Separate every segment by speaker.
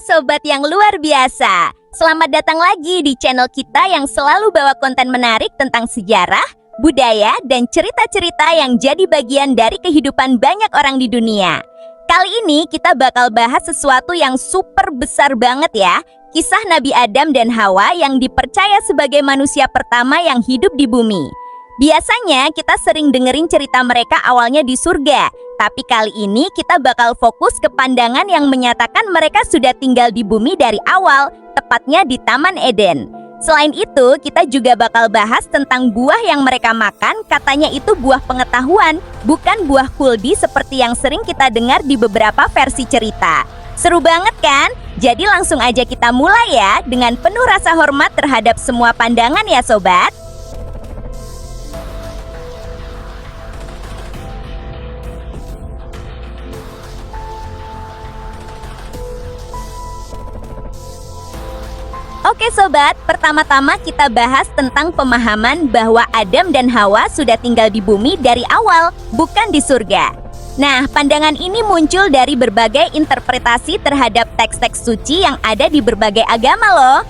Speaker 1: sobat yang luar biasa. Selamat datang lagi di channel kita yang selalu bawa konten menarik tentang sejarah, budaya, dan cerita-cerita yang jadi bagian dari kehidupan banyak orang di dunia. Kali ini kita bakal bahas sesuatu yang super besar banget ya. Kisah Nabi Adam dan Hawa yang dipercaya sebagai manusia pertama yang hidup di bumi. Biasanya kita sering dengerin cerita mereka awalnya di surga, tapi kali ini kita bakal fokus ke pandangan yang menyatakan mereka sudah tinggal di bumi dari awal, tepatnya di Taman Eden. Selain itu, kita juga bakal bahas tentang buah yang mereka makan, katanya itu buah pengetahuan, bukan buah kuldi seperti yang sering kita dengar di beberapa versi cerita. Seru banget kan? Jadi langsung aja kita mulai ya, dengan penuh rasa hormat terhadap semua pandangan ya sobat. Oke sobat, pertama-tama kita bahas tentang pemahaman bahwa Adam dan Hawa sudah tinggal di bumi dari awal, bukan di surga. Nah, pandangan ini muncul dari berbagai interpretasi terhadap teks-teks suci yang ada di berbagai agama loh.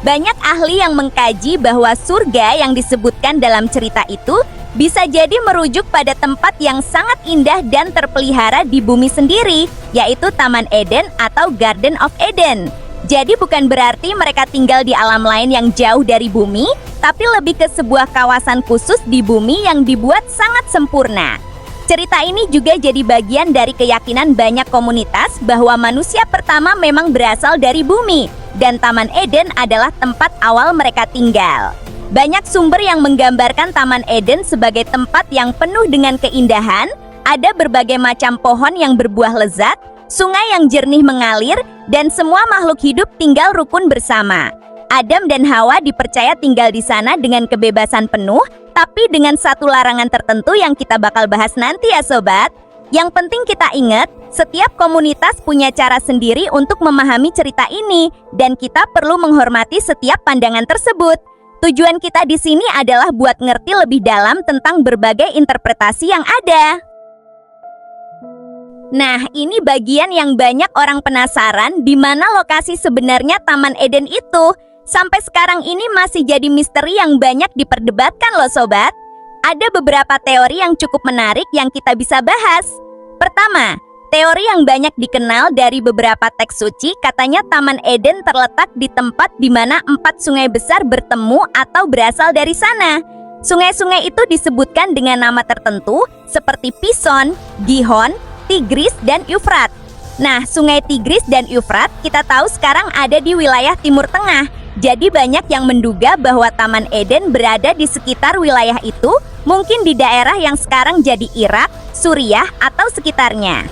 Speaker 1: Banyak ahli yang mengkaji bahwa surga yang disebutkan dalam cerita itu bisa jadi merujuk pada tempat yang sangat indah dan terpelihara di bumi sendiri, yaitu Taman Eden atau Garden of Eden. Jadi bukan berarti mereka tinggal di alam lain yang jauh dari bumi, tapi lebih ke sebuah kawasan khusus di bumi yang dibuat sangat sempurna. Cerita ini juga jadi bagian dari keyakinan banyak komunitas bahwa manusia pertama memang berasal dari bumi, dan Taman Eden adalah tempat awal mereka tinggal. Banyak sumber yang menggambarkan Taman Eden sebagai tempat yang penuh dengan keindahan, ada berbagai macam pohon yang berbuah lezat, sungai yang jernih mengalir, dan semua makhluk hidup tinggal rukun bersama. Adam dan Hawa dipercaya tinggal di sana dengan kebebasan penuh, tapi dengan satu larangan tertentu yang kita bakal bahas nanti ya sobat. Yang penting kita ingat, setiap komunitas punya cara sendiri untuk memahami cerita ini, dan kita perlu menghormati setiap pandangan tersebut. Tujuan kita di sini adalah buat ngerti lebih dalam tentang berbagai interpretasi yang ada. Nah, ini bagian yang banyak orang penasaran di mana lokasi sebenarnya Taman Eden itu. Sampai sekarang ini masih jadi misteri yang banyak diperdebatkan loh sobat. Ada beberapa teori yang cukup menarik yang kita bisa bahas. Pertama, teori yang banyak dikenal dari beberapa teks suci katanya Taman Eden terletak di tempat di mana 4 sungai besar bertemu atau berasal dari sana. Sungai-sungai itu disebutkan dengan nama tertentu seperti Pison, Gihon, Tigris, dan Eufrat. Nah, sungai Tigris dan Eufrat kita tahu sekarang ada di wilayah Timur Tengah. Jadi banyak yang menduga bahwa Taman Eden berada di sekitar wilayah itu, mungkin di daerah yang sekarang jadi Irak, Suriah, atau sekitarnya.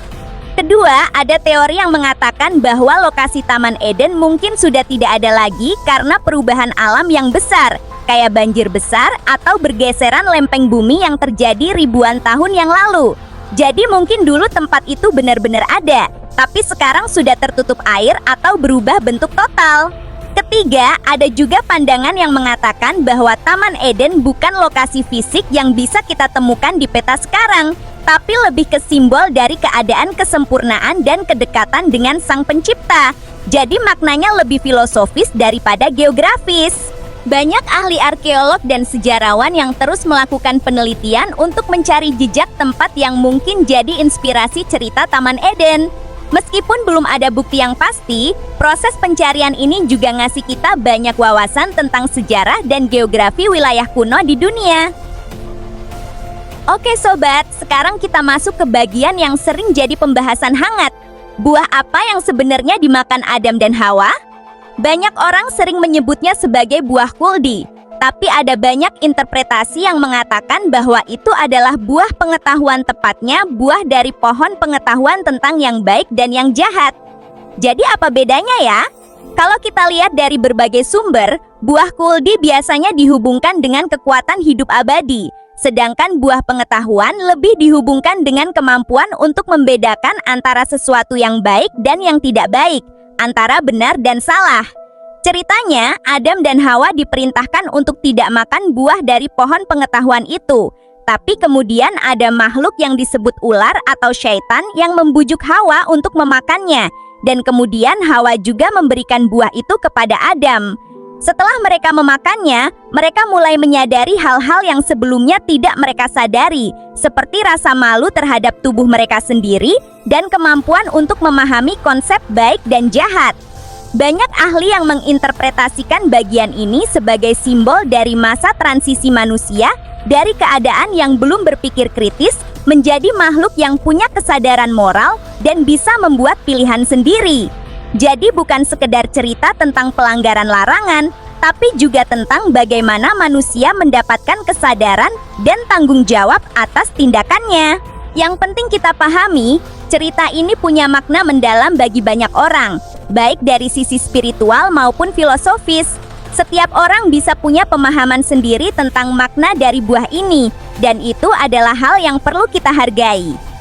Speaker 1: Kedua, ada teori yang mengatakan bahwa lokasi Taman Eden mungkin sudah tidak ada lagi karena perubahan alam yang besar, kayak banjir besar atau bergeseran lempeng bumi yang terjadi ribuan tahun yang lalu. Jadi mungkin dulu tempat itu benar-benar ada, tapi sekarang sudah tertutup air atau berubah bentuk total. Ketiga, ada juga pandangan yang mengatakan bahwa Taman Eden bukan lokasi fisik yang bisa kita temukan di peta sekarang, tapi lebih ke simbol dari keadaan kesempurnaan dan kedekatan dengan Sang Pencipta. Jadi maknanya lebih filosofis daripada geografis. Banyak ahli arkeolog dan sejarawan yang terus melakukan penelitian untuk mencari jejak tempat yang mungkin jadi inspirasi cerita Taman Eden. Meskipun belum ada bukti yang pasti, proses pencarian ini juga ngasih kita banyak wawasan tentang sejarah dan geografi wilayah kuno di dunia. Oke sobat, sekarang kita masuk ke bagian yang sering jadi pembahasan hangat. Buah apa yang sebenarnya dimakan Adam dan Hawa? Banyak orang sering menyebutnya sebagai buah kuldi, tapi ada banyak interpretasi yang mengatakan bahwa itu adalah buah pengetahuan, tepatnya buah dari pohon pengetahuan tentang yang baik dan yang jahat. Jadi apa bedanya ya? Kalau kita lihat dari berbagai sumber, buah kuldi biasanya dihubungkan dengan kekuatan hidup abadi, sedangkan buah pengetahuan lebih dihubungkan dengan kemampuan untuk membedakan antara sesuatu yang baik dan yang tidak baik, antara benar dan salah. Ceritanya, Adam dan Hawa diperintahkan untuk tidak makan buah dari pohon pengetahuan itu. Tapi kemudian ada makhluk yang disebut ular atau syaitan yang membujuk Hawa untuk memakannya. dan kemudian Hawa juga memberikan buah itu kepada Adam. Setelah mereka memakannya, mereka mulai menyadari hal-hal yang sebelumnya tidak mereka sadari, seperti rasa malu terhadap tubuh mereka sendiri dan kemampuan untuk memahami konsep baik dan jahat. Banyak ahli yang menginterpretasikan bagian ini sebagai simbol dari masa transisi manusia dari keadaan yang belum berpikir kritis menjadi makhluk yang punya kesadaran moral dan bisa membuat pilihan sendiri. Jadi bukan sekedar cerita tentang pelanggaran larangan, tapi juga tentang bagaimana manusia mendapatkan kesadaran dan tanggung jawab atas tindakannya. Yang penting kita pahami, cerita ini punya makna mendalam bagi banyak orang, baik dari sisi spiritual maupun filosofis. Setiap orang bisa punya pemahaman sendiri tentang makna dari buah ini, dan itu adalah hal yang perlu kita hargai.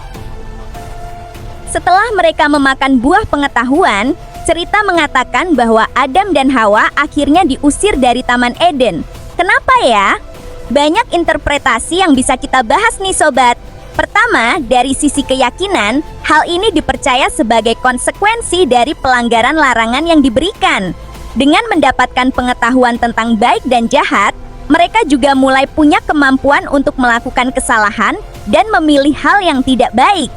Speaker 1: Setelah mereka memakan buah pengetahuan, cerita mengatakan bahwa Adam dan Hawa akhirnya diusir dari Taman Eden. Kenapa ya? Banyak interpretasi yang bisa kita bahas nih sobat. Pertama, dari sisi keyakinan, hal ini dipercaya sebagai konsekuensi dari pelanggaran larangan yang diberikan. Dengan mendapatkan pengetahuan tentang baik dan jahat, mereka juga mulai punya kemampuan untuk melakukan kesalahan dan memilih hal yang tidak baik.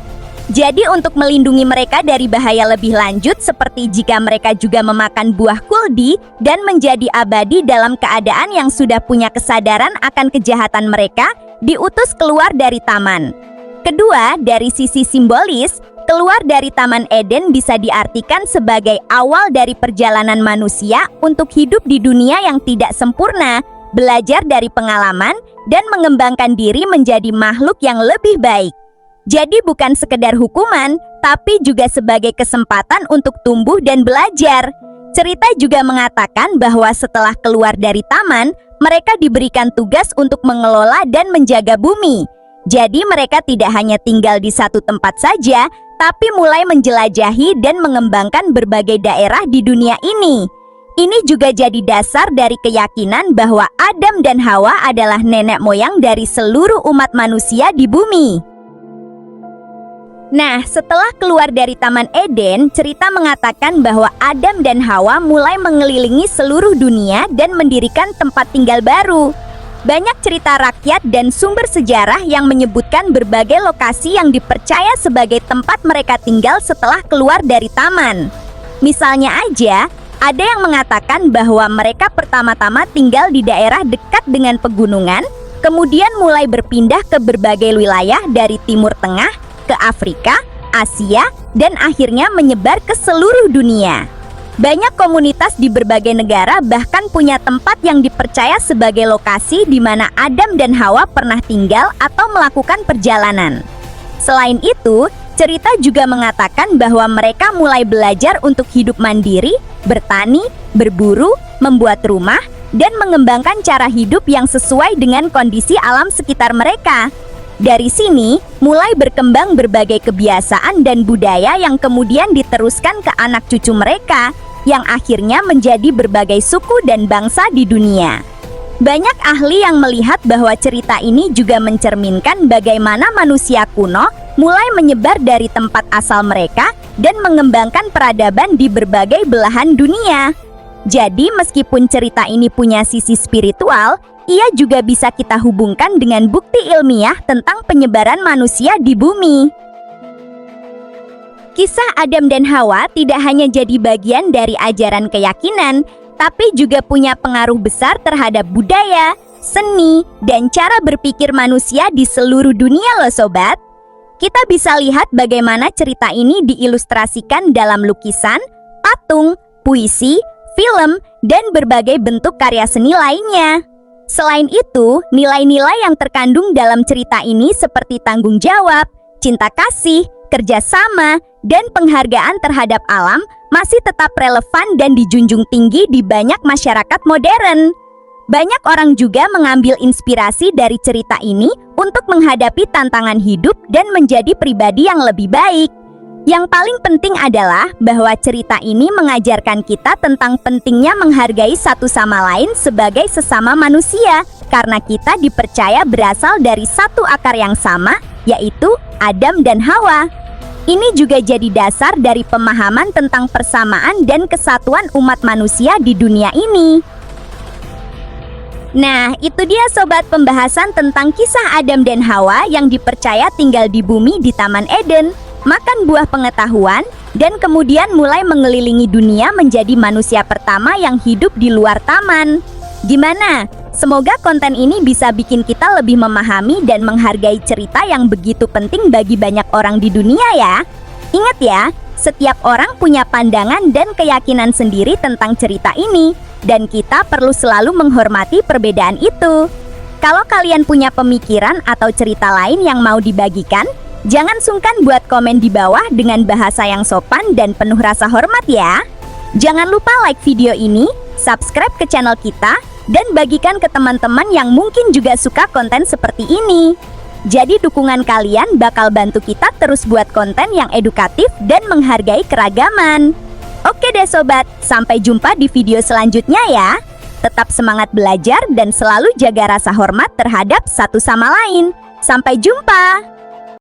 Speaker 1: Jadi untuk melindungi mereka dari bahaya lebih lanjut seperti jika mereka juga memakan buah kuldi dan menjadi abadi dalam keadaan yang sudah punya kesadaran akan kejahatan mereka, diutus keluar dari taman. Kedua, dari sisi simbolis, keluar dari Taman Eden bisa diartikan sebagai awal dari perjalanan manusia untuk hidup di dunia yang tidak sempurna, belajar dari pengalaman, dan mengembangkan diri menjadi makhluk yang lebih baik. Jadi bukan sekedar hukuman, tapi juga sebagai kesempatan untuk tumbuh dan belajar. Cerita juga mengatakan bahwa setelah keluar dari taman, mereka diberikan tugas untuk mengelola dan menjaga bumi. Jadi mereka tidak hanya tinggal di satu tempat saja, tapi mulai menjelajahi dan mengembangkan berbagai daerah di dunia ini. Ini juga jadi dasar dari keyakinan bahwa Adam dan Hawa adalah nenek moyang dari seluruh umat manusia di bumi. Nah, setelah keluar dari Taman Eden, cerita mengatakan bahwa Adam dan Hawa mulai mengelilingi seluruh dunia dan mendirikan tempat tinggal baru. Banyak cerita rakyat dan sumber sejarah yang menyebutkan berbagai lokasi yang dipercaya sebagai tempat mereka tinggal setelah keluar dari taman. Misalnya aja, ada yang mengatakan bahwa mereka pertama-tama tinggal di daerah dekat dengan pegunungan, kemudian mulai berpindah ke berbagai wilayah dari Timur Tengah, ke Afrika, Asia, dan akhirnya menyebar ke seluruh dunia. Banyak komunitas di berbagai negara bahkan punya tempat yang dipercaya sebagai lokasi di mana Adam dan Hawa pernah tinggal atau melakukan perjalanan. Selain itu, cerita juga mengatakan bahwa mereka mulai belajar untuk hidup mandiri, bertani, berburu, membuat rumah, dan mengembangkan cara hidup yang sesuai dengan kondisi alam sekitar mereka. Dari sini, mulai berkembang berbagai kebiasaan dan budaya yang kemudian diteruskan ke anak cucu mereka, yang akhirnya menjadi berbagai suku dan bangsa di dunia. Banyak ahli yang melihat bahwa cerita ini juga mencerminkan bagaimana manusia kuno mulai menyebar dari tempat asal mereka dan mengembangkan peradaban di berbagai belahan dunia. Jadi meskipun cerita ini punya sisi spiritual, ia juga bisa kita hubungkan dengan bukti ilmiah tentang penyebaran manusia di bumi. Kisah Adam dan Hawa tidak hanya jadi bagian dari ajaran keyakinan, tapi juga punya pengaruh besar terhadap budaya, seni, dan cara berpikir manusia di seluruh dunia loh sobat. Kita bisa lihat bagaimana cerita ini diilustrasikan dalam lukisan, patung, puisi, film, dan berbagai bentuk karya seni lainnya. Selain itu, nilai-nilai yang terkandung dalam cerita ini seperti tanggung jawab, cinta kasih, kerjasama, dan penghargaan terhadap alam masih tetap relevan dan dijunjung tinggi di banyak masyarakat modern. Banyak orang juga mengambil inspirasi dari cerita ini untuk menghadapi tantangan hidup dan menjadi pribadi yang lebih baik. Yang paling penting adalah bahwa cerita ini mengajarkan kita tentang pentingnya menghargai satu sama lain sebagai sesama manusia, karena kita dipercaya berasal dari satu akar yang sama, yaitu Adam dan Hawa. Ini juga jadi dasar dari pemahaman tentang persamaan dan kesatuan umat manusia di dunia ini. Nah, itu dia sobat pembahasan tentang kisah Adam dan Hawa yang dipercaya tinggal di bumi di Taman Eden, makan buah pengetahuan, dan kemudian mulai mengelilingi dunia menjadi manusia pertama yang hidup di luar taman. Gimana? Semoga konten ini bisa bikin kita lebih memahami dan menghargai cerita yang begitu penting bagi banyak orang di dunia ya. Ingat ya, setiap orang punya pandangan dan keyakinan sendiri tentang cerita ini, dan kita perlu selalu menghormati perbedaan itu. Kalau kalian punya pemikiran atau cerita lain yang mau dibagikan, jangan sungkan buat komen di bawah dengan bahasa yang sopan dan penuh rasa hormat ya. Jangan lupa like video ini, subscribe ke channel kita, dan bagikan ke teman-teman yang mungkin juga suka konten seperti ini. Jadi dukungan kalian bakal bantu kita terus buat konten yang edukatif dan menghargai keragaman. Oke deh sobat, sampai jumpa di video selanjutnya ya. Tetap semangat belajar dan selalu jaga rasa hormat terhadap satu sama lain. Sampai jumpa!